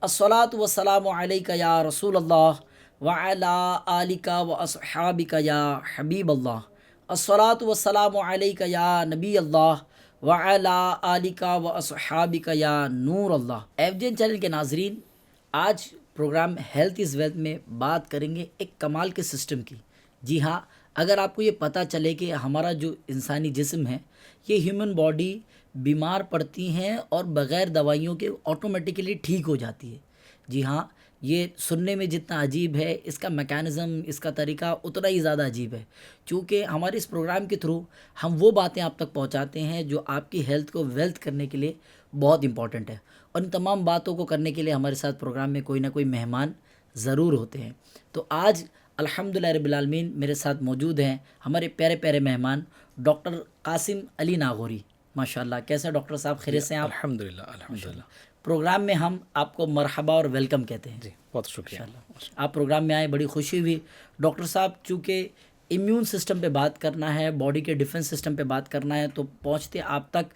अस्सलातु वस्सलामु अलैका या रसूल अल्लाह व अला आलिका व अस्हाबिका या हबीब अल्लाह। अस्सलातु वस्सलामु अलैका या नबी अल्लाह व अला आलिका व अस्हाबिका या नूर अल्लाह। एफजेन चैनल के नाजरीन, आज प्रोग्राम हेल्थ इज़ वेल्थ में बात करेंगे एक कमाल के सिस्टम की। जी हाँ, अगर आपको ये पता चले कि हमारा जो इंसानी जिस्म है, ये ह्यूमन बॉडी बीमार पड़ती हैं और बग़ैर दवाइयों के ऑटोमेटिकली ठीक हो जाती है। जी हाँ, ये सुनने में जितना अजीब है, इसका मैकेनिज़्म, इसका तरीका उतना ही ज़्यादा अजीब है। चूँकि हमारे इस प्रोग्राम के थ्रू हम वो बातें आप तक पहुँचाते हैं जो आपकी हेल्थ को वेल्थ करने के लिए बहुत इंपॉर्टेंट है। और इन तमाम बातों को करने के लिए हमारे साथ प्रोग्राम में कोई ना कोई मेहमान ज़रूर होते हैं। तो आज अल्हम्दुलिल्लाह रब्बिल आलमीन मेरे साथ मौजूद हैं हमारे प्यारे प्यारे मेहमान डॉक्टर कासिम अली नागौरी। माशाल्लाह, कैसे डॉक्टर साहब, खैरियत से हैं आप? अल्हम्दुलिल्लाह अल्हम्दुलिल्लाह। प्रोग्राम में हम आपको मरहबा और वेलकम कहते हैं। जी, बहुत शुक्रिया। माशाल्लाह, आप प्रोग्राम में आए, बड़ी खुशी हुई। डॉक्टर साहब, चूँकि इम्यून सिस्टम पे बात करना है, बॉडी के डिफेंस सिस्टम पे बात करना है, तो पहुँचते आप तक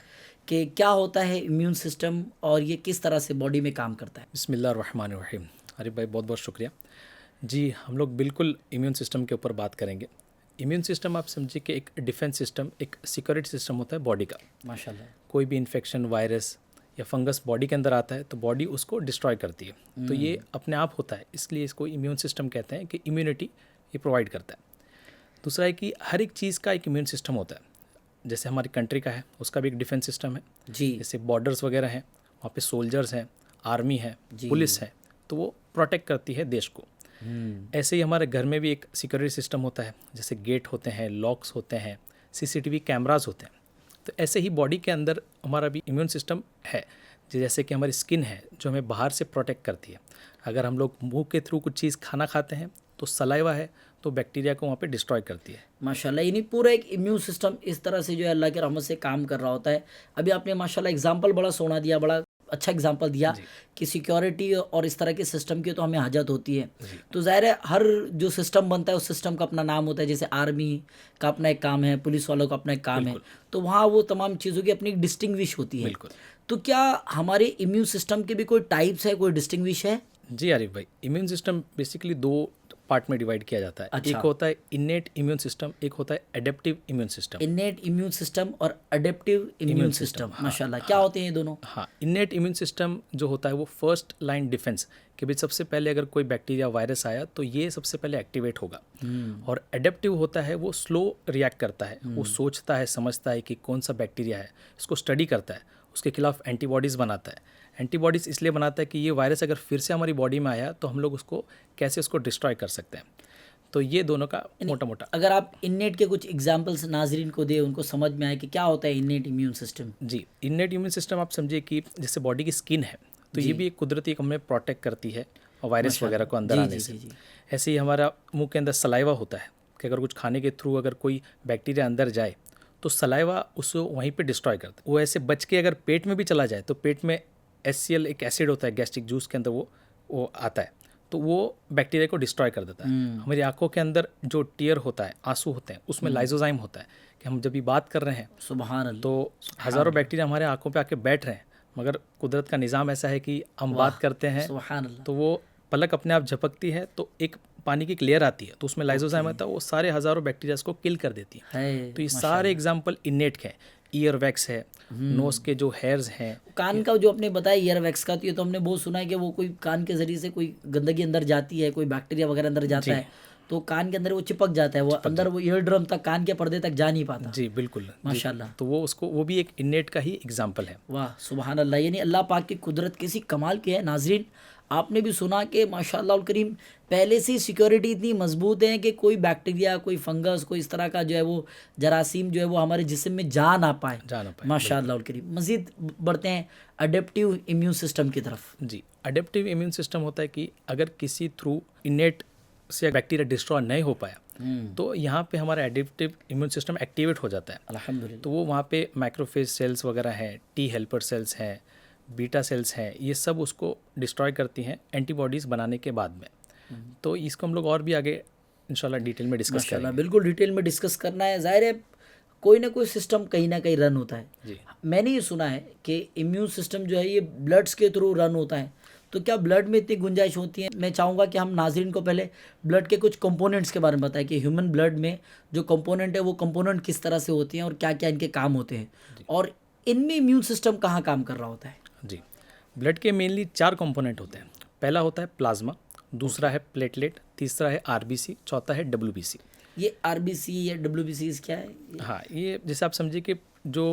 कि क्या होता है इम्यून सिस्टम और ये किस तरह से बॉडी में काम करता है। बिस्मिल्लाहिर्रहमानिर्रहीम। अरे भाई, बहुत बहुत शुक्रिया। जी, हम लोग बिल्कुल इम्यून सिस्टम के ऊपर बात करेंगे। इम्यून सिस्टम आप समझिए कि एक डिफेंस सिस्टम, एक सिक्योरिटी सिस्टम होता है बॉडी का। माशाल्लाह। कोई भी इन्फेक्शन, वायरस या फंगस बॉडी के अंदर आता है तो बॉडी उसको डिस्ट्रॉय करती है। तो ये अपने आप होता है, इसलिए इसको इम्यून सिस्टम कहते हैं कि इम्यूनिटी ये प्रोवाइड करता है। दूसरा है कि हर एक चीज़ का एक इम्यून सिस्टम होता है। जैसे हमारी कंट्री का है, उसका भी एक डिफेंस सिस्टम है। जी। जैसे बॉर्डर्स वगैरह हैं, वहाँ पे सोल्जर्स हैं, आर्मी है, पुलिस है, तो वो प्रोटेक्ट करती है देश को। ऐसे ही हमारे घर में भी एक सिक्योरिटी सिस्टम होता है। जैसे गेट होते हैं, लॉक्स होते हैं, सीसीटीवी कैमरास होते हैं। तो ऐसे ही बॉडी के अंदर हमारा भी इम्यून सिस्टम है। जैसे कि हमारी स्किन है जो हमें बाहर से प्रोटेक्ट करती है। अगर हम लोग मुंह के थ्रू कुछ चीज़ खाना खाते हैं तो सलाइवा है तो बैक्टीरिया को वहाँ पे डिस्ट्रॉय करती है। माशाल्लाह, यानी पूरा एक इम्यून सिस्टम इस तरह से जो है अल्लाह की रहमत से काम कर रहा होता है। अभी आपने माशाल्लाह एग्जांपल बड़ा सोना दिया, बड़ा अच्छा एग्जांपल दिया कि सिक्योरिटी और इस तरह के सिस्टम की तो हमें हाजत होती है। तो ज़ाहिर है हर जो सिस्टम बनता है उस सिस्टम का अपना नाम होता है। जैसे आर्मी का अपना एक काम है, पुलिस वालों का अपना एक काम है, तो वहाँ वो तमाम चीज़ों की अपनी डिस्टिंग्विश होती है। तो क्या हमारे इम्यून सिस्टम के भी कोई टाइप्स है, कोई डिस्टिंग्विश है? जी आरिफ भाई, इम्यून सिस्टम बेसिकली दो पार्ट में डिवाइड किया जाता है। अच्छा। एक होता है इनेट इम्यून सिस्टम, एक होता है adaptive immune system. इनेट immune system और अडेप्टिव इम्यून सिस्टम, माशाल्लाह, क्या होते हैं ये दोनों? हाँ, इनेट इम्यून सिस्टम जो होता है वो फर्स्ट लाइन डिफेंस, कि भाई सबसे पहले अगर कोई बैक्टीरिया वायरस आया तो ये सबसे पहले एक्टिवेट होगा। और एडेप्टिव होता है वो स्लो रिएक्ट करता है, वो सोचता है, समझता है कि कौन सा बैक्टीरिया है, इसको स्टडी करता है, उसके खिलाफ एंटीबॉडीज़ बनाता है। एंटीबॉडीज़ इसलिए बनाता है कि ये वायरस अगर फिर से हमारी बॉडी में आया तो हम लोग उसको कैसे उसको डिस्ट्रॉय कर सकते हैं। तो ये दोनों का मोटा मोटा। अगर आप इन्नेट के कुछ एग्जांपल्स नाजरीन को दे, उनको समझ में आए कि क्या होता है इन्नेट इम्यून सिस्टम। जी, इन्नेट इम्यून सिस्टम आप समझिए कि जैसे बॉडी की स्किन है तो ये भी एक कुदरती एक हमें प्रोटेक्ट करती है वायरस वगैरह को अंदर आने से। ऐसे ही हमारा मुंह के अंदर सलाइवा होता है कि अगर कुछ खाने के थ्रू अगर कोई बैक्टीरिया अंदर जाए तो सलाइवा उसको वहीं पे डिस्ट्रॉय करता है। वो ऐसे बच के अगर पेट में भी चला जाए तो पेट में HCl एक एसिड होता है गैस्ट्रिक जूस के अंदर, वो आता है तो वो बैक्टीरिया को डिस्ट्रॉय कर देता है। हमारी आंखों के अंदर जो टीयर होता है, आंसू होते हैं, उसमें लाइजोजाइम होता है कि हम जब भी बात कर रहे हैं सुभान अल्लाह, तो हज़ारों बैक्टीरिया हमारे आंखों पे आके बैठ रहे हैं, मगर कुदरत का निज़ाम ऐसा है कि हम बात करते हैं तो वो पलक अपने आप झपकती है तो एक पानी की एक लेयर आती है तो उसमें लाइजोजाइम आता है, वो सारे हज़ारों बैक्टीरिया को किल कर देती है। तो ये सारे एग्जाम्पल इनेट के हैं। ईयर वैक्स है, नोज के जो हेयर्स हैं, कान का जो आपने बताया ईयर वैक्स का, तो ये तो हमने बहुत सुना है कि वो कोई कान के जरिए से कोई गंदगी अंदर जाती है, कोई बैक्टीरिया वगैरह अंदर जाता है तो कान के अंदर वो चिपक जाता है, वो अंदर वो ईयर ड्रम तक, कान के पर्दे तक जा नहीं पाता। जी बिल्कुल, माशाल्लाह। तो वो भी एक इनेट का ही एग्जाम्पल है। वाह सुभान अल्लाह, यानी अल्लाह पाक की कुदरत किसी कमाल की है। नाजरीन, आपने भी सुना कि माशाअल्लाह करीम पहले से ही सिक्योरिटी इतनी मजबूत है कि कोई बैक्टीरिया, कोई फंगस, कोई इस तरह का जो है वो जरासीम जो है वो हमारे जिस्म में जा ना पाए। माशाअल्लाह करीम। मज़ीद बढ़ते हैं अडेप्टिव इम्यून सिस्टम की तरफ। जी, अडेप्टिव इम्यून सिस्टम होता है कि अगर किसी थ्रू इनेट से बैक्टीरिया डिस्ट्रॉय नहीं हो पाया तो यहाँ पे हमारा एडेप्टिव इम्यून सिस्टम एक्टिवेट हो जाता है अल्हम्दुलिल्लाह। तो वो वहाँ पे माइक्रोफेज सेल्स वगैरह हैं, टी हेल्पर सेल्स हैं, बीटा सेल्स हैं, ये सब उसको डिस्ट्रॉय करती हैं एंटीबॉडीज़ बनाने के बाद में। तो इसको हम लोग और भी आगे इंशाल्लाह डिटेल में डिस्कस करेंगे। बिल्कुल डिटेल में डिस्कस करना है। ज़ाहिर है कोई ना कोई सिस्टम कहीं ना कहीं रन होता है। मैंने ये सुना है कि इम्यून सिस्टम जो है ये ब्लड्स के थ्रू रन होता है, तो क्या ब्लड में इतनी गुंजाइश होती है? मैं चाहूँगा कि हम नाजरीन को पहले ब्लड के कुछ कंपोनेंट्स के बारे में बताएं कि ह्यूमन ब्लड में जो कंपोनेंट है वो कंपोनेंट किस तरह से होती हैं और क्या क्या इनके काम होते हैं, और इनमें इम्यून सिस्टम कहाँ काम कर रहा होता है? जी, ब्लड के मेनली 4 कंपोनेंट होते हैं। पहला होता है प्लाज्मा, दूसरा है प्लेटलेट, तीसरा है आरबीसी, चौथा है डब्ल्यूबीसी। ये आरबीसी या डब्ल्यूबीसी क्या है? हाँ, ये जैसे आप समझिए कि जो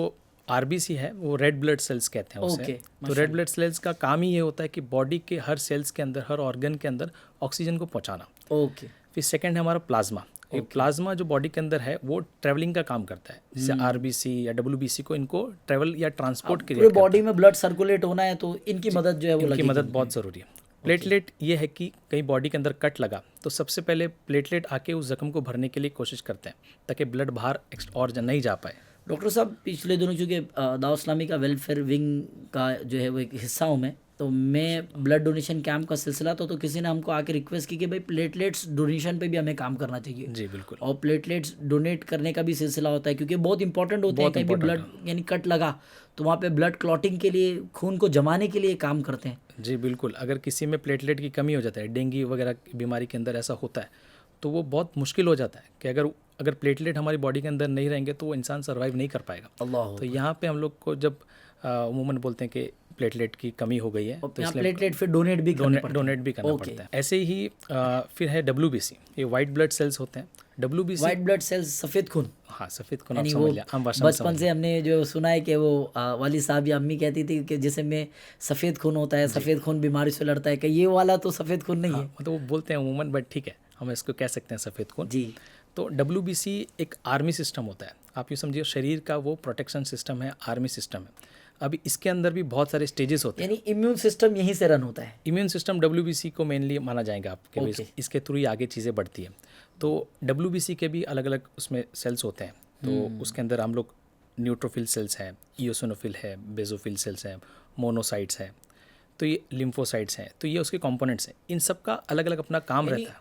आरबीसी है वो रेड ब्लड सेल्स कहते हैं उसे। तो रेड ब्लड सेल्स का काम ही ये होता है कि बॉडी के हर सेल्स के अंदर, हर ऑर्गन के अंदर ऑक्सीजन को पहुंचाना। ओके। फिर सेकंड है हमारा प्लाज्मा। ये प्लाज्मा जो बॉडी के अंदर है वो ट्रैवलिंग का काम करता है, जैसे आरबीसी या डब्ल्यूबीसी को इनको ट्रैवल या ट्रांसपोर्ट के लिए पूरे बॉडी में ब्लड सर्कुलेट होना है तो इनकी मदद जो है वो इनकी मदद बहुत ज़रूरी है। प्लेटलेट ये है कि कहीं बॉडी के अंदर कट लगा तो सबसे पहले प्लेटलेट आके उस जख्म को भरने के लिए कोशिश करते हैं ताकि ब्लड बाहर और नहीं जा पाए। डॉक्टर साहब, पिछले दिनों चूँकि दावा इस्लामी का वेलफेयर विंग का जो है वो एक हिस्सा हूँ मैं, तो मैं ब्लड डोनेशन कैंप का सिलसिला तो किसी ने हमको आके रिक्वेस्ट की कि भाई प्लेटलेट्स डोनेशन पे भी हमें काम करना चाहिए। जी बिल्कुल। और प्लेटलेट्स डोनेट करने का भी सिलसिला होता है क्योंकि बहुत इंपॉर्टेंट होते हैं। कहीं भी ब्लड यानी कट लगा तो वहाँ पे ब्लड क्लॉटिंग के लिए, खून को जमाने के लिए काम करते हैं। जी बिल्कुल। अगर किसी में प्लेटलेट की कमी हो जाता है, डेंगू वगैरह की बीमारी के अंदर ऐसा होता है, तो वो बहुत मुश्किल हो जाता है कि अगर प्लेटलेट हमारी बॉडी के अंदर नहीं रहेंगे तो वो इंसान सर्वाइव नहीं कर पाएगा। अल्लाह। तो यहाँ पे हम लोग को जब उमूमन बोलते हैं कि प्लेटलेट की कमी हो गई है तो इसलिए प्लेटलेट फिर डोनेट भी करना पड़ता है। ऐसे ही फिर है डब्ल्यूबीसी, ये वाइट ब्लड सेल्स होते हैं। डब्ल्यूबीसी वाइट ब्लड सेल्स, सफ़ेद खून। हाँ, सफ़ेद खून, आप समझ लिया। हम बचपन से हमने जो सुना है कि वो वाली साहब या अम्मी कहती थी कि जिसमें सफ़ेद खून होता है, सफ़ेद खून बीमारी से लड़ता है, कि ये वाला तो सफ़ेद खून नहीं है। मतलब वो बोलते हैं उमूमन, बट ठीक है, हम इसको कह सकते हैं सफ़ेद खून। जी। तो डब्ल्यूबीसी एक आर्मी सिस्टम होता है। आप ये समझिए शरीर का वो प्रोटेक्शन सिस्टम है, आर्मी सिस्टम है। अभी इसके अंदर भी बहुत सारे स्टेजेस होते हैं, यानी इम्यून सिस्टम यहीं से रन होता है। इम्यून सिस्टम डब्ल्यूबीसी को मेनली माना जाएगा आपके, इसके थ्रू ही आगे चीज़ें बढ़ती है। तो डब्ल्यूबीसी के भी अलग अलग उसमें सेल्स होते हैं। तो उसके अंदर हम लोग न्यूट्रोफिल सेल्स हैं, इयोसिनोफिल है, बेजोफिल सेल्स हैं, मोनोसाइट्स हैं, तो ये लिम्फोसाइट्स हैं। तो ये उसके कंपोनेंट्स हैं। इन सब का अलग अलग अपना काम रहता है।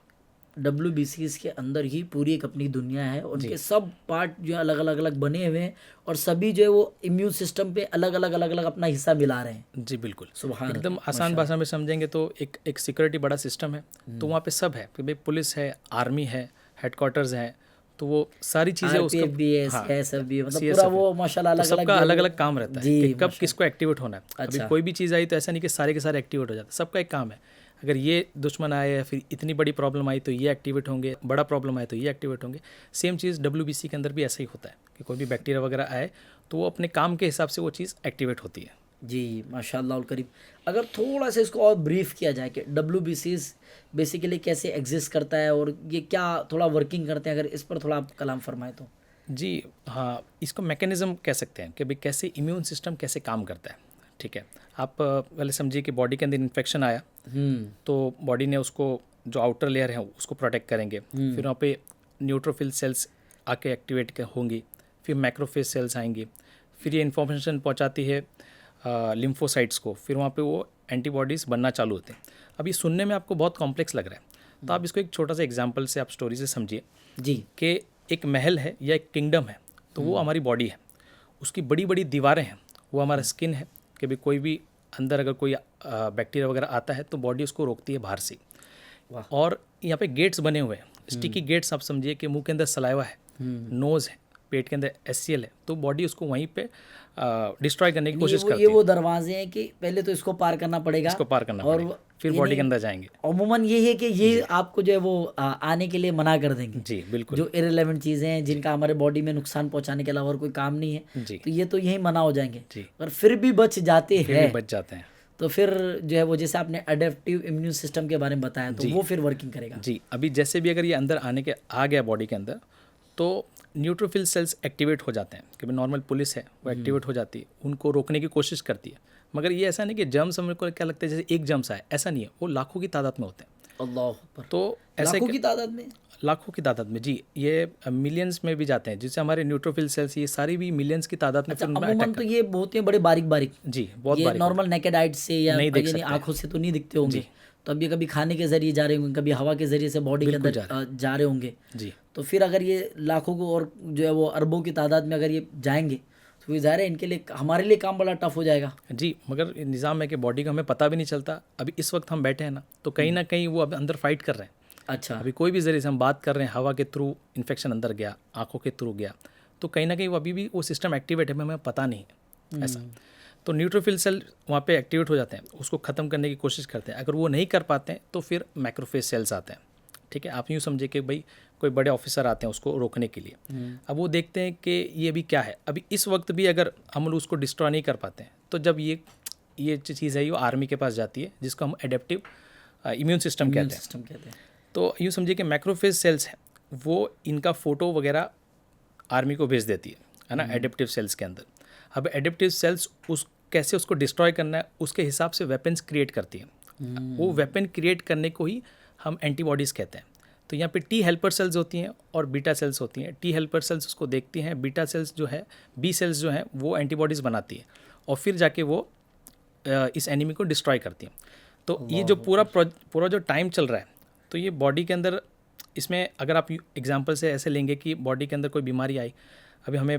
WBCs के अंदर ही पूरी एक अपनी दुनिया है, उनके सब पार्ट जो है अलग अलग बने हुए हैं और सभी जो है वो इम्यून सिस्टम पे अलग अलग अपना हिस्सा मिला रहे हैं। जी बिल्कुल। सुभान अल्लाह। एकदम आसान भाषा में समझेंगे तो एक सिक्योरिटी बड़ा सिस्टम है। तो वहाँ पे सब है कि भाई पुलिस है, आर्मी है, हेडक्वार्टर्स हैं, तो वो सारी चीज़ें उसका भी है, CSF भी है, मतलब पूरा वो माशाल्लाह अलग सबका अलग अलग काम रहता है कि कब किसको एक्टिवेट होना है। अभी कोई भी चीज़ आई तो ऐसा नहीं कि सारे के सारे एक्टिवेट हो जाते, सबका एक काम है। अगर ये दुश्मन आए या फिर इतनी बड़ी प्रॉब्लम आई तो ये एक्टिवेट होंगे, बड़ा प्रॉब्लम आए तो ये एक्टिवेट होंगे। सेम चीज़ डब्ल्यूबीसी के अंदर भी ऐसा ही होता है कि कोई भी बैक्टीरिया वगैरह आए तो वो अपने काम के हिसाब से वो चीज़ एक्टिवेट होती है। जी माशाल्लाह अल करीम। अगर थोड़ा सा इसको और ब्रीफ किया जाए कि WBCs बेसिकली कैसे एग्जिस्ट करता है और ये क्या थोड़ा वर्किंग करते हैं, अगर इस पर थोड़ा आप कलाम फरमाएं तो। जी हाँ, इसको मैकेनिज़्म कह सकते हैं कि भाई कैसे इम्यून सिस्टम कैसे काम करता है। ठीक है, आप पहले समझिए कि बॉडी के अंदर इन्फेक्शन आया तो बॉडी ने उसको जो आउटर लेयर है उसको प्रोटेक्ट करेंगे। फिर वहाँ पे न्यूट्रोफिल सेल्स आके एक्टिवेट होंगी, फिर मैक्रोफेज सेल्स आएंगी, फिर ये इन्फॉर्मेशन पहुँचाती है लिम्फोसाइट्स को, फिर वहाँ पे वो एंटीबॉडीज़ बनना चालू होते हैं। अब ये सुनने में आपको बहुत कॉम्प्लेक्स लग रहा है, तो आप इसको एक छोटा सा एग्जांपल से, आप स्टोरी से समझिए जी कि एक महल है या एक किंगडम है, तो वो हमारी बॉडी है, उसकी बड़ी बड़ी दीवारें हैं, वो हमारा स्किन है कि भाई कोई भी अंदर अगर कोई बैक्टीरिया वगैरह आता है तो बॉडी उसको रोकती है बाहर से। और यहाँ पे गेट्स बने हुए हैं, स्टिकी गेट्स। आप समझिए कि मुंह के अंदर सलाइवा है, नोज़ है, पेट के अंदर SCL है, तो बॉडी उसको वहीं पे डिस्ट्रॉय करने की कोशिश करती है। ये वो दरवाजे हैं कि पहले तो इसको पार करना पड़ेगा, इसको पार करना पड़ेगा, फिर बॉडी के अंदर जाएंगे। अमूमन ये है कि ये आपको जो है वो आने के लिए मना कर देंगे। जी बिल्कुल। जो इररिलेवेंट चीज़ें हैं जिनका हमारे बॉडी में नुकसान पहुंचाने के अलावा और कोई काम नहीं है, जी, तो ये तो यही मना हो जाएंगे। जी। और फिर भी बच जाते हैं, तो फिर जो है वो जैसे आपने अडेप्टिव इम्यून सिस्टम के बारे में बताया, तो वो फिर वर्किंग करेगा। जी, अभी जैसे भी अगर ये अंदर आ गया बॉडी के अंदर, तो न्यूट्रोफिल सेल्स एक्टिवेट हो जाते हैं कि भाई नॉर्मल पुलिस है वो एक्टिवेट हो जाती है, उनको रोकने की कोशिश करती है। मगर ये ऐसा नहीं कि जर्म्स हमको क्या लगता है जैसे एक जर्म्स आए, ऐसा नहीं है, वो लाखों की तादाद में होते हैं। अल्लाह। तो ऐसे लाखों की तादाद में, लाखों की तादाद में, जी, ये मिलियंस में भी जाते हैं, जिससे हमारे न्यूट्रोफिल सेल्स ये सारी भी मिलियंस की तादाद में। अमूमन तो ये बहुत ही बड़े बारीक, जी बहुत बारीक, नॉर्मल नेकेड आइज से या आंखों से तो नहीं दिखते होंगे, तो अब ये कभी खाने के जरिए जा रहे होंगे, कभी हवा के जरिए से बॉडी के अंदर जा रहे होंगे। जी, तो फिर अगर ये लाखों को और जो है वो अरबों की तादाद में अगर ये जाएंगे तो ज़ाहिर है इनके लिए, हमारे लिए काम बड़ा टफ हो जाएगा। जी, मगर निज़ाम है कि बॉडी का हमें पता भी नहीं चलता। अभी इस वक्त हम बैठे हैं ना, तो कहीं ना कहीं वो अब अंदर फाइट कर रहे हैं। अच्छा। अभी कोई भी ज़रिए से हम बात कर रहे हैं, हवा के थ्रू इन्फेक्शन अंदर गया, आंखों के थ्रू गया, तो कहीं ना कहीं वो अभी भी वो सिस्टम एक्टिवेट है, हमें पता नहीं है ऐसा। तो न्यूट्रोफिल सेल वहाँ पे एक्टिवेट हो जाते हैं, उसको ख़त्म करने की कोशिश करते हैं। अगर वो नहीं कर पाते हैं तो फिर मैक्रोफेज सेल्स आते हैं। ठीक है, आप यूँ समझिए कि भाई कोई बड़े ऑफिसर आते हैं उसको रोकने के लिए। अब वो देखते हैं कि ये अभी क्या है, अभी इस वक्त भी अगर हम लोग उसको डिस्ट्रॉय नहीं कर पाते हैं, तो जब ये चीज़ है, ये आर्मी के पास जाती है, जिसको हम एडेप्टिव इम्यून सिस्टम कहते हैं। तो यूँ समझिए कि मैक्रोफेज सेल्स हैं, वो इनका फ़ोटो वगैरह आर्मी को भेज देती है ना, एडेप्टिव सेल्स के अंदर। अब एडेप्टिव सेल्स कैसे उसको डिस्ट्रॉय करना है, उसके हिसाब से वेपन्स क्रिएट करती हैं। वो वेपन क्रिएट करने को ही हम एंटीबॉडीज़ कहते हैं। तो यहाँ पे टी हेल्पर सेल्स होती हैं और बीटा सेल्स होती हैं। टी हेल्पर सेल्स उसको देखती हैं, बीटा सेल्स जो है, बी सेल्स जो हैं, वो एंटीबॉडीज़ बनाती है और फिर जाके वो इस एनिमी को डिस्ट्रॉय करती हैं। तो ये जो पूरा जो टाइम चल रहा है, तो ये बॉडी के अंदर, इसमें अगर आप एग्जांपल से ऐसे लेंगे कि बॉडी के अंदर कोई बीमारी आई, अभी हमें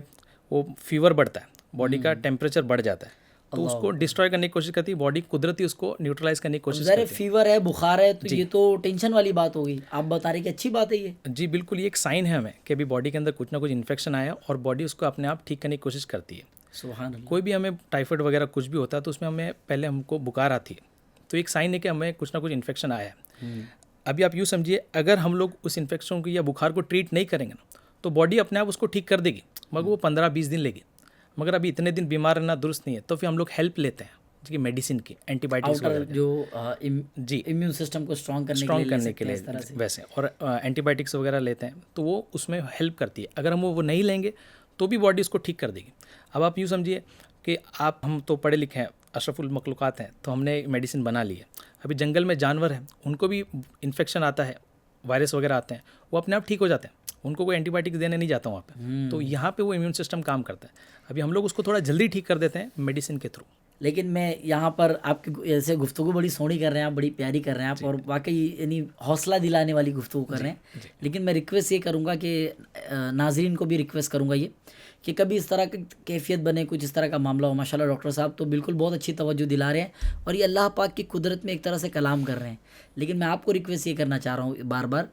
वो फीवर बढ़ता है, बॉडी का टेम्परेचर बढ़ जाता है, तो उसको डिस्ट्रॉय करने की कोशिश करती है बॉडी, कुदरती उसको न्यूट्रलाइज करने की कोशिश करती है। फीवर है, बुखार है, तो ये तो टेंशन वाली बात हो गई। आप बता रहे कि अच्छी बात है ये। जी बिल्कुल, ये एक साइन है हमें कि अभी बॉडी के अंदर कुछ ना कुछ इन्फेक्शन आया और बॉडी उसको अपने आप ठीक करने की कोशिश करती है। सुभान अल्लाह। कोई भी हमें टाइफाइड वगैरह कुछ भी होता है तो उसमें हमें पहले हमको बुखार आती है, तो एक साइन है कि हमें कुछ ना कुछ इन्फेक्शन आया है। अभी आप यूँ समझिए, अगर हम लोग उस इन्फेक्शन को या बुखार को ट्रीट नहीं करेंगे ना, तो बॉडी अपने आप उसको ठीक कर देगी, मगर वो 15-20 दिन लेगी। मगर अभी इतने दिन बीमार रहना दुरुस्त नहीं है, तो फिर हम लोग हेल्प लेते हैं जी मेडिसिन की, एंटीबायोटिक्स वगैरह जो जी इम्यून सिस्टम को स्ट्रॉन्ग करने के लिए वैसे, और एंटीबायोटिक्स वगैरह लेते हैं, तो वो उसमें हेल्प करती है। अगर हम वो नहीं लेंगे तो भी बॉडी उसको ठीक कर देगी। अब आप यूँ समझिए कि हम तो पढ़े लिखे हैं, अशरफुल मखलूक़ात हैं, तो हमने मेडिसिन बना ली है। अभी जंगल में जानवर हैं, उनको भी इन्फेक्शन आता है, वायरस वगैरह आते हैं, वो अपने आप ठीक हो जाते हैं, उनको कोई एंटीबायोटिक्स देने नहीं जाता वहाँ पे। तो यहाँ पे वो इम्यून सिस्टम काम करता है। अभी हम लोग उसको थोड़ा जल्दी ठीक कर देते हैं मेडिसिन के थ्रू। लेकिन मैं यहाँ पर आपकी ऐसे गुफ्तगू बड़ी सोहनी कर रहे हैं आप, बड़ी प्यारी कर रहे हैं आप, और वाकई यानी हौसला दिलाने वाली गुफ्तगू कर रहे हैं। लेकिन मैं रिक्वेस्ट ये करूँगा कि नाजरीन को भी रिक्वेस्ट करूँगा ये कि कभी इस तरह की कैफियत बने, कुछ इस तरह का मामला हो, माशाल्लाह डॉक्टर साहब तो बिल्कुल बहुत अच्छी तवज्जो दिला रहे हैं और ये अल्लाह पाक की कुदरत में एक तरह से कलाम कर रहे हैं। लेकिन मैं आपको रिक्वेस्ट ये करना चाह रहा हूँ बार बार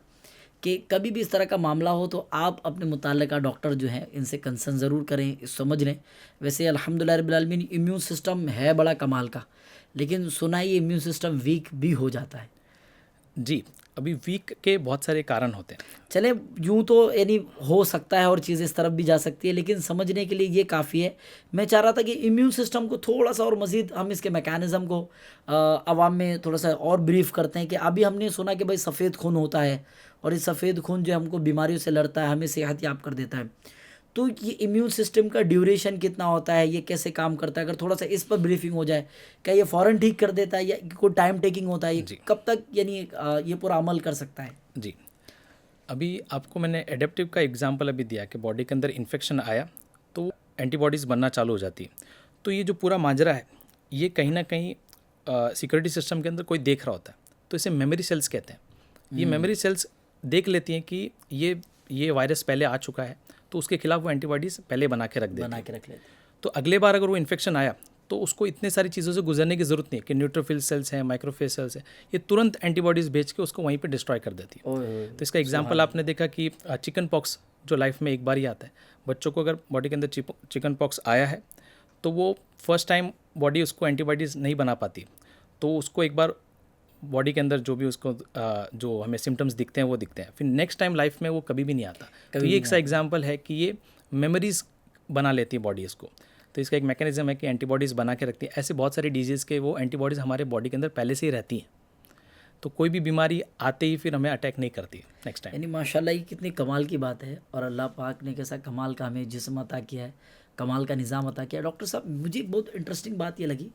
कि कभी भी इस तरह का मामला हो तो आप अपने मुताल्लिका डॉक्टर जो हैं इनसे कंसर्न ज़रूर करें, समझ लें। वैसे अल्हम्दुलिल्लाह रब्बिल आलमीन इम्यून सिस्टम है बड़ा कमाल का, लेकिन सुना है ये इम्यून सिस्टम वीक भी हो जाता है। जी, अभी वीक के बहुत सारे कारण होते हैं। चले यूँ तो यानी हो सकता है और चीज़ इस तरफ भी जा सकती है, लेकिन समझने के लिए ये काफ़ी है। मैं चाह रहा था कि इम्यून सिस्टम को थोड़ा सा और मज़ीद हम इसके मैकेनिज़्म को आवाम में थोड़ा सा और ब्रीफ करते हैं कि अभी हमने सुना कि भाई सफ़ेद खून होता है और इस सफ़ेद खून जो हमको बीमारियों से लड़ता है, हमें सेहत याब कर देता है। तो ये इम्यून सिस्टम का ड्यूरेशन कितना होता है, ये कैसे काम करता है, अगर थोड़ा सा इस पर ब्रीफिंग हो जाए। क्या ये फ़ौरन ठीक कर देता है या कोई टाइम टेकिंग होता है, ये कब तक यानी ये पूरा अमल कर सकता है? जी, अभी आपको मैंने एडेप्टिव का एग्जांपल अभी दिया कि बॉडी के अंदर इन्फेक्शन आया तो एंटीबॉडीज़ बनना चालू हो जाती है। तो ये जो पूरा माजरा है, ये कहीं ना कहीं सिक्योरिटी सिस्टम के अंदर कोई देख रहा होता है, तो इसे मेमोरी सेल्स कहते हैं। ये मेमोरी सेल्स देख लेती हैं कि ये वायरस पहले आ चुका है, तो उसके खिलाफ वो एंटीबॉडीज़ पहले बना के रख लेते हैं। तो अगले बार अगर वो इन्फेक्शन आया तो उसको इतने सारी चीज़ों से गुजरने की ज़रूरत नहीं है कि न्यूट्रोफिल सेल्स हैं, माइक्रोफेज सेल्स हैं, ये तुरंत एंटीबॉडीज़ भेज के उसको वहीं पे डिस्ट्रॉय कर देती है। तो इसका एग्जांपल आपने देखा कि चिकन पॉक्स जो लाइफ में एक बार ही आता है, बच्चों को अगर बॉडी के अंदर चिकन पॉक्स आया है तो वो फर्स्ट टाइम बॉडी उसको एंटीबॉडीज़ नहीं बना पाती, तो उसको एक बार बॉडी के अंदर जो भी उसको जो हमें सिम्टम्स दिखते हैं वो दिखते हैं, फिर नेक्स्ट टाइम लाइफ में वो कभी भी नहीं आता। तो ये एक सा एग्जांपल है कि ये मेमोरीज बना लेती है बॉडी इसको। तो इसका एक मैकेनिज्म है कि एंटीबॉडीज़ बना के रखती है। ऐसे बहुत सारी डिजीज़ के वो एंटीबॉडीज़ हमारे बॉडी के अंदर पहले से ही रहती हैं, तो कोई भी बीमारी आते ही फिर हमें अटैक नहीं करती नेक्स्ट टाइम। यानी माशाल्लाह ये कितनी कमाल की बात है, और अल्लाह पाक ने कैसा कमाल का हमें जिस्म अता किया है, कमाल का निज़ाम अता किया है। डॉक्टर साहब मुझे बहुत इंटरेस्टिंग बात ये लगी,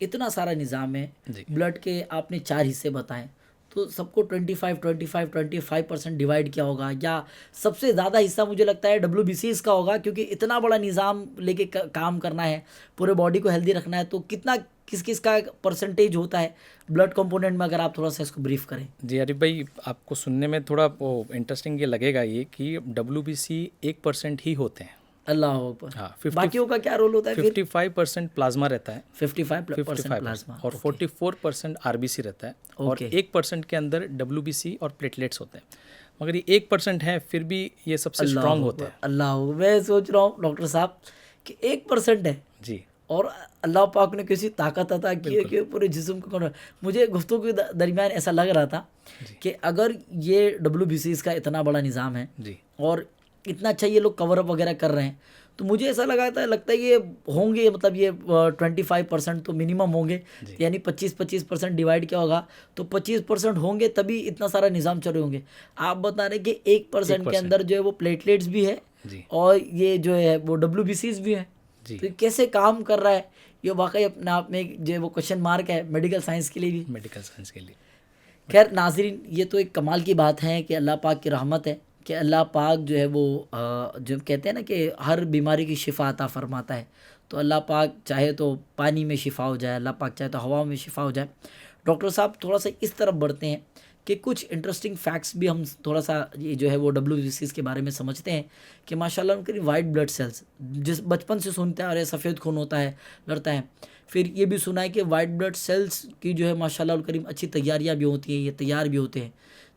इतना सारा निज़ाम है, ब्लड के आपने 4 हिस्से बताएं, तो सबको 25% डिवाइड किया होगा, या सबसे ज़्यादा हिस्सा मुझे लगता है WBCs का होगा, क्योंकि इतना बड़ा निज़ाम लेके काम करना है, पूरे बॉडी को हेल्दी रखना है, तो कितना किस किस का परसेंटेज होता है ब्लड कंपोनेंट में, अगर आप थोड़ा सा इसको ब्रीफ करें। जी आरिफ भाई, आपको सुनने में थोड़ा वो इंटरेस्टिंग ये लगेगा ये कि WBC 1% ही होते हैं अल्लाह अकबर। हाँ, बाकियों का क्या रोल होता है फिर? 55% प्लाज्मा रहता है, 55% प्लाज्मा और 44% आरबीसी रहता है, और ओके 1% के अंदर डब्ल्यूबीसी और प्लेटलेट्स होते हैं। मगर ये 1% है, फिर भी ये सबसे स्ट्रांग होता है। अल्लाह अकबर। मैं सोच रहा हूँ डॉक्टर साहब कि 1% है जी, और अल्लाह पाक ने किसी ताकत अता की है कि पूरे जिस्म को मुझे गुफ्तगू के दरमियान ऐसा लग रहा था कि अगर ये WBCs का इतना बड़ा निज़ाम है जी, और इतना अच्छा ये लोग कवर अप वगैरह कर रहे हैं, तो मुझे ऐसा लगता है ये होंगे, मतलब ये 25% तो मिनिमम होंगे, यानी 25% डिवाइड क्या होगा तो 25% होंगे, तभी इतना सारा निज़ाम चल रहे होंगे। आप बता रहे कि 1% के अंदर जो है वो प्लेटलेट्स भी है जी, और ये जो है वो WBCs भी है, जी, तो ये कैसे काम कर रहा है? ये वाकई अपने आप में जो है वो क्वेश्चन मार्क है मेडिकल साइंस के लिए भी। मेडिकल साइंस के लिए। खैर नाज़रीन, ये तो एक कमाल की बात है कि अल्लाह पाक की रहमत है कि अल्लाह पाक जो है वो जो कहते हैं ना कि हर बीमारी की शिफा अता फरमाता है। तो अल्लाह पाक चाहे तो पानी में शिफा हो जाए, अल्लाह पाक चाहे तो हवा में शिफा हो जाए। डॉक्टर साहब थोड़ा सा इस तरफ बढ़ते हैं कि कुछ इंटरेस्टिंग फैक्ट्स भी हम थोड़ा सा ये जो है वो WBCs के बारे में समझते हैं कि माशाल्लाह उनके वाइट ब्लड सेल्स, जिस बचपन से सुनते हैं और ये सफ़ेद खून होता है, लड़ता है, फिर ये भी सुना है कि वाइट ब्लड सेल्स की जो है माशाल्लाह उल करीम अच्छी तैयारियां भी होती हैं, ये तैयार भी होते हैं।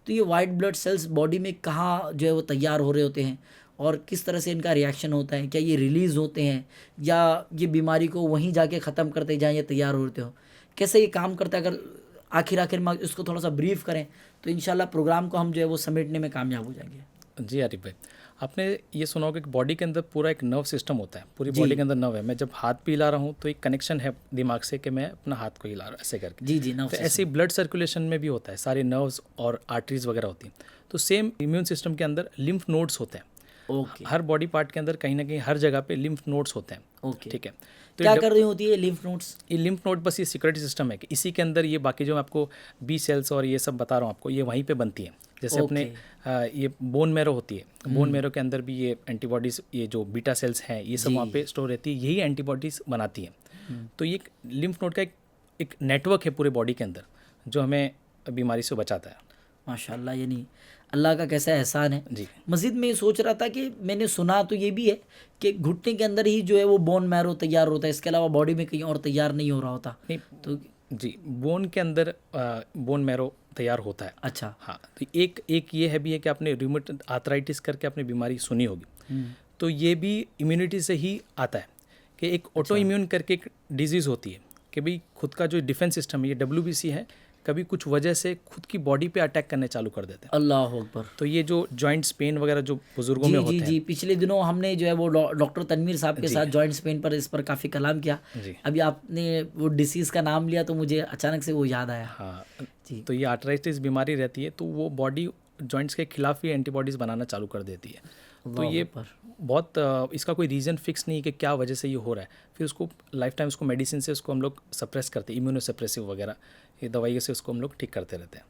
तो ये वाइट ब्लड सेल्स बॉडी में कहाँ जो है वो तैयार हो रहे होते हैं और किस तरह से इनका रिएक्शन होता है? क्या ये रिलीज़ होते हैं या ये बीमारी को वहीं जाके ख़त्म करते जहाँ ये तैयार होते हो? कैसे ये काम करता है? अगर आखिर में इसको थोड़ा सा ब्रीफ करें तो इंशाल्लाह प्रोग्राम को हम जो है वो समेटने में कामयाब हो जाएंगे। जी आरिफ भाई, आपने ये सुना होगा कि बॉडी के अंदर पूरा एक नर्व सिस्टम होता है, पूरी बॉडी के अंदर नर्व है। मैं जब हाथ भी हिला रहा हूँ तो एक कनेक्शन है दिमाग से कि मैं अपना हाथ को हिला रहा हूँ ऐसे करके। जी नर्व तो ऐसे ही ब्लड सर्कुलेशन में भी होता है, सारे नर्व्स और आर्टरीज वगैरह होती हैं। तो सेम इम्यून सिस्टम के अंदर लिम्फ नोड्स होते हैं। ओके हर बॉडी पार्ट के अंदर कहीं ना कहीं हर जगह पे लिम्फ नोड्स होते हैं। ओके ठीक है, तो क्या कर रही होती है लिम्फ नोड्स? ये लिम्फ नोड बस ये सिक्योरिटी सिस्टम है कि इसी के अंदर ये बाकी जो मैं आपको बी सेल्स और ये सब बता रहा हूँ आपको, ये वहीं पे बनती है। जैसे अपने ये बोन मैरो होती है, बोन मैरो के अंदर भी ये एंटीबॉडीज़, ये जो बीटा सेल्स हैं ये सब वहाँ पे स्टोर रहती है, यही एंटीबॉडीज़ बनाती हैं। तो ये लिम्फ नोड का एक नेटवर्क है पूरे बॉडी के अंदर जो हमें बीमारी से बचाता है। माशाल्लाह, यानी अल्लाह का कैसा एहसान है। जी, मज़ीद में ये सोच रहा था कि मैंने सुना तो ये भी है कि घुटने के अंदर ही जो है वो बोन मैरो तैयार होता है, इसके अलावा बॉडी में कहीं और तैयार नहीं हो रहा होता। नहीं तो जी, बोन के अंदर बोन मैरो तैयार होता है। अच्छा, हाँ, तो एक ये है भी है कि आपने रूमेटॉइड आर्थराइटिस करके आपने बीमारी सुनी होगी, तो ये भी इम्यूनिटी से ही आता है कि एक ऑटो इम्यून करके एक डिजीज़ होती है कि भाई खुद का जो डिफेंस सिस्टम है, ये WBC है, कभी कुछ वजह से खुद की बॉडी पे अटैक करने चालू कर देते हैं। अल्लाह अकबर। तो ये जो जॉइंट्स पेन वगैरह जो बुजुर्गों में होते हैं। जी पिछले दिनों हमने जो है वो डॉक्टर तनवीर साहब के साथ जॉइंट्स पेन पर इस पर काफ़ी कलाम किया। जी, अभी आपने वो डिसीज़ का नाम लिया तो मुझे अचानक से वो याद आया। हाँ जी, तो ये आर्थराइटिस बीमारी रहती है तो वो बॉडी जॉइंट्स के खिलाफ ही एंटीबॉडीज़ बनाना चालू कर देती है। तो ये बहुत इसका कोई रीज़न फिक्स नहीं है कि क्या वजह से ये हो रहा है। फिर उसको लाइफ टाइम उसको मेडिसिन से उसको हम लोग सप्रेस करते हैं, इम्यूनोसप्रेसिव वगैरह ये दवाइयों से उसको हम लोग ठीक करते रहते हैं।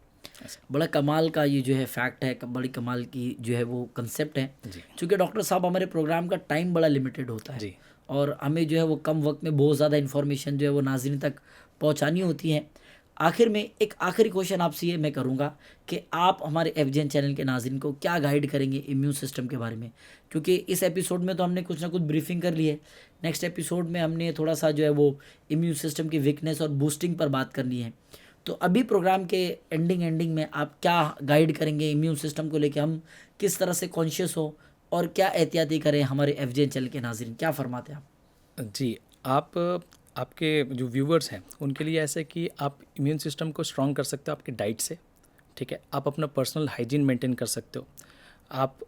बड़ा कमाल का ये जो है फैक्ट है, बड़ी कमाल की जो है वो कंसेप्ट है। चूँकि डॉक्टर साहब हमारे प्रोग्राम का टाइम बड़ा लिमिटेड होता है जी, और हमें जो है वो कम वक्त में बहुत ज़्यादा इन्फॉर्मेशन जो है वो नाज़रीन तक पहुँचानी होती है। आखिर में एक आखिरी क्वेश्चन आपसे ये मैं करूँगा कि आप हमारे FGN चैनल के नाज़रीन को क्या गाइड करेंगे इम्यून सिस्टम के बारे में? क्योंकि इस एपिसोड में तो हमने कुछ ना कुछ ब्रीफिंग कर ली है, नेक्स्ट एपिसोड में हमने थोड़ा सा जो है वो इम्यून सिस्टम की वीकनेस और बूस्टिंग पर बात करनी है। तो अभी प्रोग्राम के एंडिंग में आप क्या गाइड करेंगे इम्यून सिस्टम को लेके, हम किस तरह से कॉन्शियस हो और क्या एहतियाती करें हमारे FGN चैनल के नाज़रीन, क्या फरमाते हैं आप? जी, आपके जो व्यूवर्स हैं उनके लिए ऐसा है कि आप इम्यून सिस्टम को स्ट्रॉन्ग कर सकते हो आपके डाइट से। ठीक है, आप अपना पर्सनल हाइजीन मेंटेन कर सकते हो। आप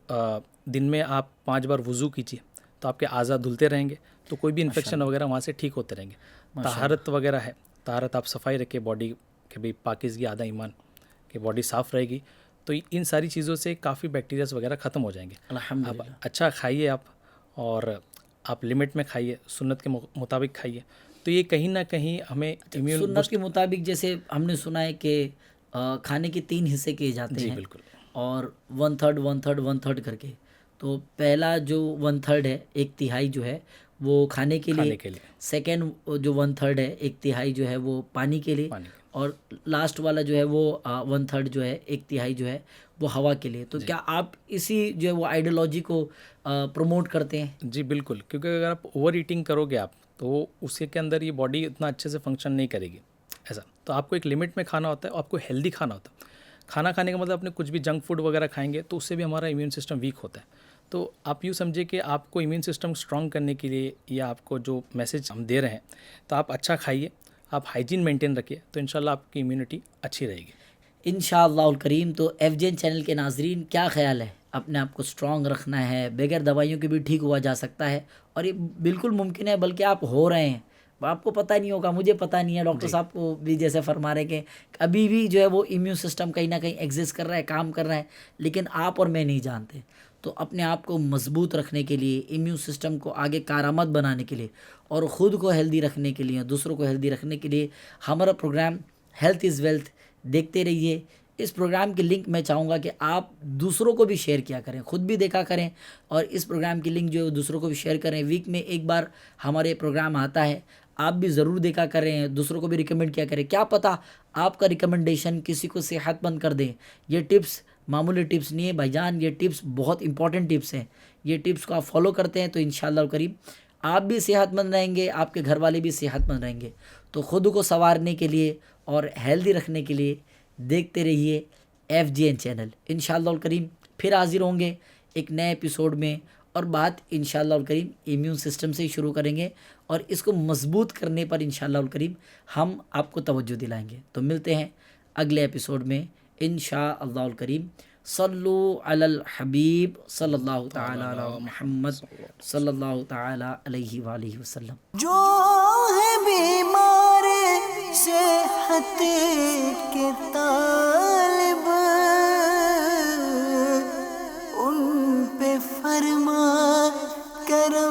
दिन में आप 5 बार वुज़ू कीजिए तो आपके आज़ा धुलते रहेंगे, तो कोई भी इन्फेक्शन वगैरह वहाँ से ठीक होते रहेंगे। तहारत वगैरह है, तहारत आप सफाई रखिए बॉडी के, भाई पाकीज़गी आधा ईमान, कि बॉडी साफ़ रहेगी तो इन सारी चीज़ों से काफ़ी बैक्टीरियाज वगैरह ख़त्म हो जाएंगे। अल्हम्दुलिल्लाह। आप अच्छा खाइए आप, और आप लिमिट में खाइए, सुन्नत के मुताबिक खाइए, तो ये कहीं ना कहीं हमें इम्यून सुन्नत के मुताबिक जैसे हमने सुना है कि खाने के 3 हिस्से किए जाते जी हैं बिल्कुल, और 1/3 1/3 1/3 करके। तो पहला जो 1/3 है, 1/3 जो है वो खाने के लिए, सेकंड जो 1/3 है, 1/3 जो है वो पानी के लिए, पानी और लास्ट वाला जो है वो 1/3 जो है, 1/3 जो है वो हवा के लिए। तो क्या आप इसी जो है वो आइडियोलॉजी को प्रमोट करते हैं? जी बिल्कुल, क्योंकि अगर आप ओवर ईटिंग करोगे आप, तो उसके के अंदर ये बॉडी इतना अच्छे से फंक्शन नहीं करेगी ऐसा। तो आपको एक लिमिट में खाना होता है, आपको हेल्दी खाना होता है। खाना खाने का मतलब अपने कुछ भी जंक फूड वगैरह खाएंगे तो उससे भी हमारा इम्यून सिस्टम वीक होता है। तो आप यूँ समझिए कि आपको इम्यून सिस्टम स्ट्रॉन्ग करने के लिए, या आपको जो मैसेज हम दे रहे हैं, तो आप अच्छा खाइए, आप हाइजीन मेंटेन रखिए, तो इंशाल्लाह आपकी इम्यूनिटी अच्छी रहेगी इंशाअल्लाहुल करीम। तो FJN चैनल के नाजरीन, क्या ख्याल है? अपने आप को स्ट्रॉन्ग रखना है, बगैर दवाइयों के भी ठीक हुआ जा सकता है, और ये बिल्कुल मुमकिन है, बल्कि आप हो रहे हैं। आपको पता नहीं होगा, मुझे पता नहीं है, डॉक्टर साहब को भी जैसे फरमा रहे कि अभी भी जो है वो इम्यून सिस्टम कहीं ना कहीं एग्जिस्ट कर रहा है, काम कर रहा है, लेकिन आप और मैं नहीं जानते। तो अपने आप को मजबूत रखने के लिए, इम्यून सिस्टम को आगे कारआमद बनाने के लिए, और ख़ुद को हेल्दी रखने के लिए, दूसरों को हेल्दी रखने के लिए हमारा प्रोग्राम हेल्थ इज़ वेल्थ देखते रहिए। इस प्रोग्राम की लिंक मैं चाहूँगा कि आप दूसरों को भी शेयर किया करें, ख़ुद भी देखा करें, और इस प्रोग्राम की लिंक जो है वो दूसरों को भी शेयर करें। वीक में एक बार हमारे प्रोग्राम आता है, आप भी ज़रूर देखा करें, दूसरों को भी रिकमेंड किया करें। क्या पता आपका रिकमेंडेशन किसी को सेहतमंद कर दें। ये टिप्स मामूली टिप्स नहीं है भाईजान, ये टिप्स बहुत इंपॉर्टेंट टिप्स हैं। ये टिप्स को आप फॉलो करते हैं तो इंशाअल्लाह करीब आप भी सेहतमंद रहेंगे, आपके घर वाले भी सेहतमंद रहेंगे। तो ख़ुद को संवारने के लिए और हेल्दी रखने के लिए देखते रहिए FJN चैनल। इंशाअल्लाह करीम फिर हाजिर होंगे एक नए एपिसोड में, और बात इंशाअल्लाह करीम इम्यून सिस्टम से ही शुरू करेंगे, और इसको मजबूत करने पर इंशाअल्लाह करीम हम आपको तवज्जो दिलाएंगे। तो मिलते हैं अगले एपिसोड में इंशाअल्लाह करीम। सल्लु अलल हबीब सल्लल्लाहु ताला अला मुहम्मद सल्लल्लाहु ताला अलैहि वालिहि वसल्लम। जो है बीमार सेहत के तालिब, उन पे फरमा कर